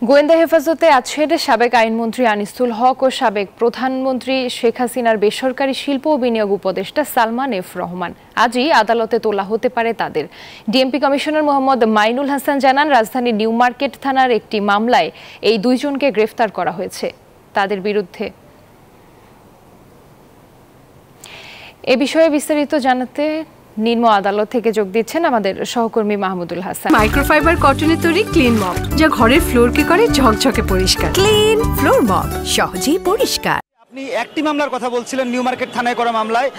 গোয়েন্দা হেফাজতে আছেন সাবেক আইনমন্ত্রী আনিসুল হক ও সাবেক প্রধানমন্ত্রী শেখ হাসিনার বেসরকারি শিল্প ও বিনিয়োগ উপদেষ্টা সালমান এফ রহমান। আজই আদালতে তোলা হতে পারে তাদের। ডিএমপি কমিশনার মোহাম্মদ মাইনুল হাসান জানান, রাজধানীর নিউ মার্কেট থানার একটি মামলায় এই দুইজনকে গ্রেফতার করা হয়েছে। তাদের বিরুদ্ধে এ বিষয়ে বিস্তারিত জানাতে নিম্ন আদালত থেকে যোগ দিচ্ছেন আমাদের সহকর্মী মাহমুদুল হাসান। মাইক্রোফাইবার কটনের তৈরি ক্লিন মপ, যা ঘরের ফ্লোরকে করে ঝকঝকে পরিষ্কার। ক্লিন ফ্লোর মপ, সহজেই পরিষ্কার। আপনি একটি মামলার কথা বলছিলেন, নিউ মার্কেট থানায় করা মামলায়।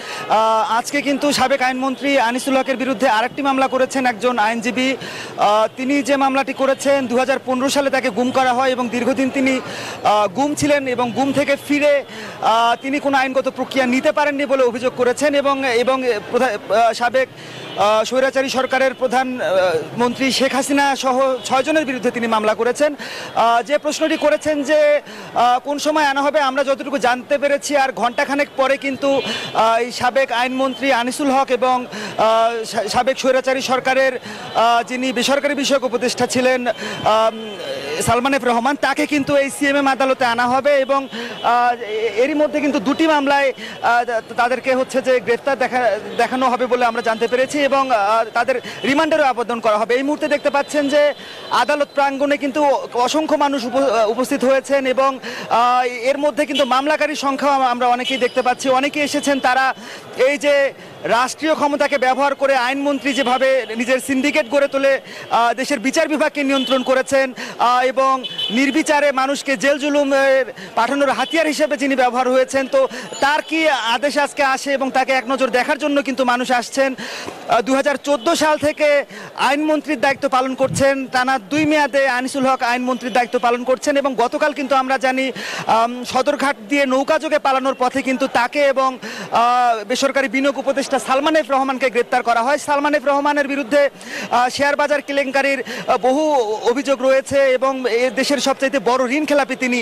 আজকে কিন্তু সাবেক আইনমন্ত্রী আনিসুল হকের বিরুদ্ধে আরেকটি মামলা করেছেন একজন আইনজীবী। তিনি যে মামলাটি করেছেন 2015 সালে তাকে গুম করা হয় এবং দীর্ঘদিন তিনি গুম ছিলেন এবং গুম থেকে ফিরে তিনি কোনো আইনগত প্রক্রিয়া নিতে পারেননি বলে অভিযোগ করেছেন এবং সাবেক স্বৈরাচারী সরকারের প্রধানমন্ত্রী শেখ হাসিনা সহ 6 জনের বিরুদ্ধে তিনি মামলা করেছেন। যে প্রশ্নটি করেছেন যে কোন সময় আনা হবে, আমরা যতটুকু জানতে পেরেছি আর ঘণ্টাখানেক পরে কিন্তু এই সাবেক আইনমন্ত্রী আনিসুল হক এবং সাবেক স্বৈরাচারী সরকারের যিনি বেসরকারি বিষয়ক উপদেষ্টা ছিলেন সালমান এফ রহমান, তাকে কিন্তু এই সিএমএম আদালতে আনা হবে এবং এরই মধ্যে কিন্তু দুটি মামলায় তাদেরকে হচ্ছে যে গ্রেফতার দেখানো হবে বলে আমরা জানতে পেরেছি এবং তাদের রিমান্ডেরও আবেদন করা হবে। এই মুহূর্তে দেখতে পাচ্ছেন যে আদালত প্রাঙ্গণে কিন্তু অসংখ্য মানুষ উপস্থিত হয়েছেন এবং এর মধ্যে কিন্তু মামলাকারীর সংখ্যা আমরা অনেকেই দেখতে পাচ্ছি। অনেকেই এসেছেন, তারা এই যে রাষ্ট্রীয় ক্ষমতাকে ব্যবহার করে আইনমন্ত্রী যেভাবে নিজের সিন্ডিকেট গড়ে তোলে দেশের বিচার বিভাগকে নিয়ন্ত্রণ করেছেন এবং নির্বিচারে মানুষকে জেল জুলুমের পাঠানোর হাতিয়ার হিসেবে যিনি ব্যবহার হয়েছেন, তো তার কি আদেশ আজকে আসে এবং তাকে এক নজর দেখার জন্য কিন্তু মানুষ আসছেন। 2014 সাল থেকে আইনমন্ত্রীর দায়িত্ব পালন করছেন, টানা 2 মেয়াদে আনিসুল হক আইনমন্ত্রীর দায়িত্ব পালন করছেন এবং গতকাল কিন্তু আমরা জানি সদরঘাট দিয়ে নৌকাযোগে পালানোর পথে কিন্তু তাকে এবং বেসরকারি বিনিয়োগ উপদেষ্টা সালমান এফ রহমানকে গ্রেপ্তার করা হয়। সালমান এফ রহমানের বিরুদ্ধে শেয়ার বাজার কেলেঙ্কারির বহু অভিযোগ রয়েছে এবং দেশের সবচাইতে বড় ঋণ খেলাপি তিনি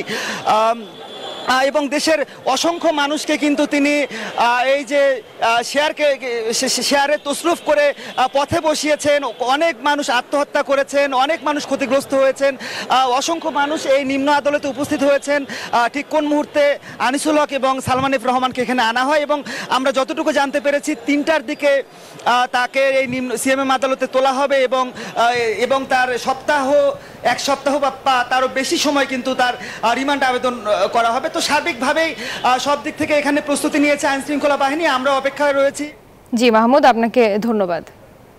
এবং দেশের অসংখ্য মানুষকে কিন্তু তিনি এই যে শেয়ারে তসরুফ করে পথে বসিয়েছেন। অনেক মানুষ আত্মহত্যা করেছেন, অনেক মানুষ ক্ষতিগ্রস্ত হয়েছেন, অসংখ্য মানুষ এই নিম্ন আদালতে উপস্থিত হয়েছেন। ঠিক কোন মুহূর্তে আনিসুল হক এবং সালমান এফ রহমানকে এখানে আনা হয় এবং আমরা যতটুকু জানতে পেরেছি 3টার দিকে তাকে এই সিএমএম আদালতে তোলা হবে এবং তার এক সপ্তাহ বা তারও বেশি সময় কিন্তু তার রিমান্ড আবেদন করা হবে। তো সার্বিকভাবেই সব দিক থেকে এখানে প্রস্তুতি নিয়েছে আইন শৃঙ্খলা বাহিনী। আমরা অপেক্ষায় রয়েছি। জি মাহমুদ, আপনাকে ধন্যবাদ।